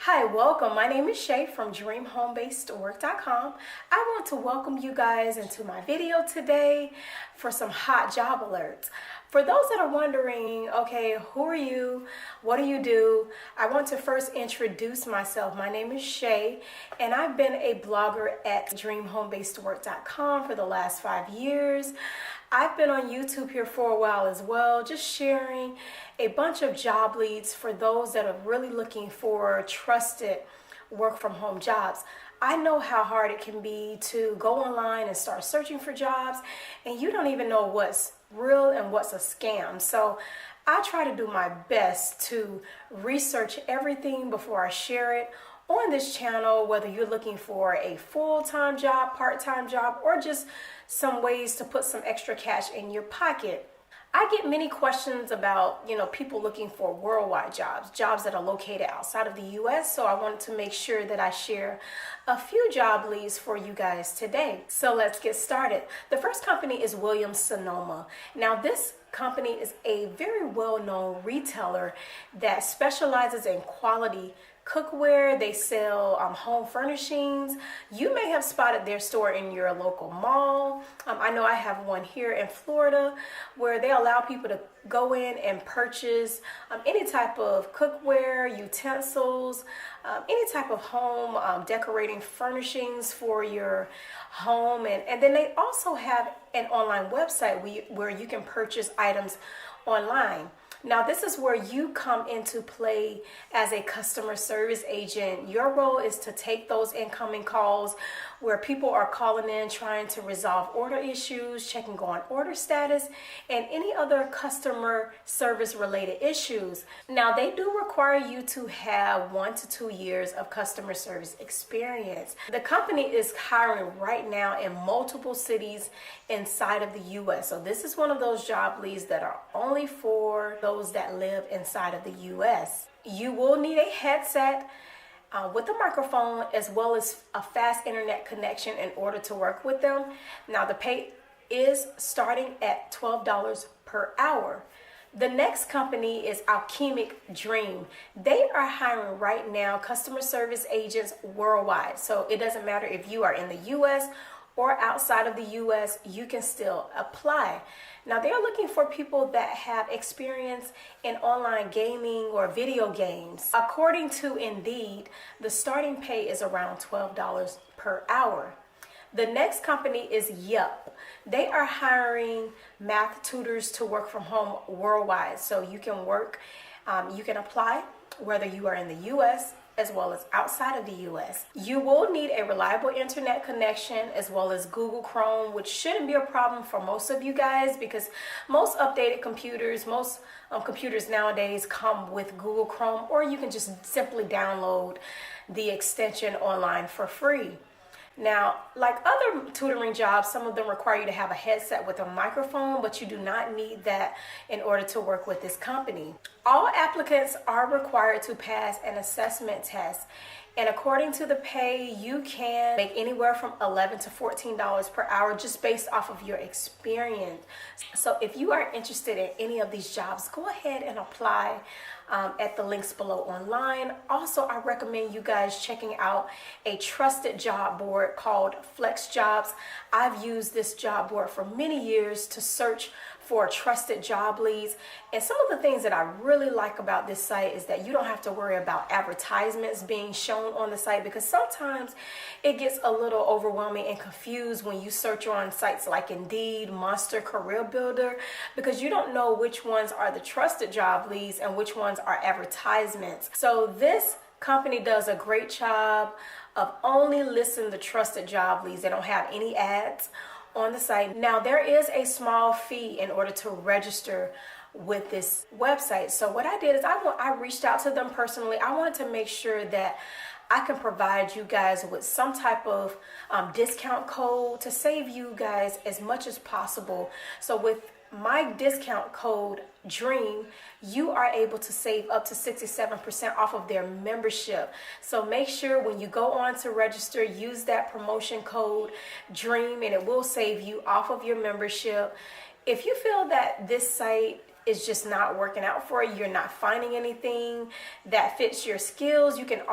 Hi, welcome. My name is Shay from dreamhomebasedwork.com. I want to welcome you guys into my video today for some hot job alerts. For those that are wondering, okay, who are you? What do you do? I want to first introduce myself. My name is Shay, and I've been a blogger at dreamhomebasedwork.com for the last 5 years. I've been on YouTube here for a while as well, just sharing a bunch of job leads for those that are really looking for trusted work from home jobs. I know how hard it can be to go online and start searching for jobs, and you don't even know what's real and what's a scam. So I try to do my best to research everything before I share it on this channel, whether you're looking for a full-time job, part-time job, or just some ways to put some extra cash in your pocket. I get many questions about, people looking for worldwide jobs that are located outside of the US. So I wanted to make sure that I share a few job leads for you guys today. So let's get started. The first company is Williams-Sonoma. Now this company is a very well-known retailer that specializes in quality cookware. They sell home furnishings. You may have spotted their store in your local mall. I know I have one here in Florida where they allow people to go in and purchase any type of cookware, utensils, any type of home decorating furnishings for your home. And then they also have an online website where you can purchase items online. Now, this is where you come into play as a customer service agent. Your role is to take those incoming calls where people are calling in trying to resolve order issues, checking on order status, and any other customer service related issues. Now, they do require you to have 1 to 2 years of customer service experience. The company is hiring right now in multiple cities inside of the US. So this is one of those job leads that are only for those that live inside of the US. You will need a headset with a microphone as well as a fast internet connection in order to work with them. Now the pay is starting at $12 per hour. The next company is Alchemic Dream. They are hiring right now customer service agents worldwide. So it doesn't matter if you are in the US or outside of the US, you can still apply. Now they're looking for people that have experience in online gaming or video games. According to Indeed, the starting pay is around $12 per hour. The next company is Yup. They are hiring math tutors to work from home worldwide. So you can you can apply whether you are in the US as well as outside of the US. You will need a reliable internet connection as well as Google Chrome, which shouldn't be a problem for most of you guys because most updated computers, most computers nowadays come with Google Chrome, or you can just simply download the extension online for free. Now, like other tutoring jobs, some of them require you to have a headset with a microphone, but you do not need that in order to work with this company. All applicants are required to pass an assessment test. And according to the pay, you can make anywhere from $11 to $14 per hour just based off of your experience. So if you are interested in any of these jobs, go ahead and apply at the links below online. Also, I recommend you guys checking out a trusted job board called Flex Jobs. I've used this job board for many years to search for trusted job leads. And some of the things that I really like about this site is that you don't have to worry about advertisements being shown on the site, because sometimes it gets a little overwhelming and confused when you search on sites like Indeed, Monster, Career Builder, because you don't know which ones are the trusted job leads and which ones are advertisements. So this company does a great job of only listing the trusted job leads. They don't have any ads on the site. Now there is a small fee in order to register with this website. So what I did is I reached out to them personally. I wanted to make sure that I can provide you guys with some type of discount code to save you guys as much as possible. So with my discount code DREAM, you are able to save up to 67% off of their membership. So make sure when you go on to register, use that promotion code DREAM, and it will save you off of your membership. If you feel that this site is just not working out for you, you're not finding anything that fits your skills, you can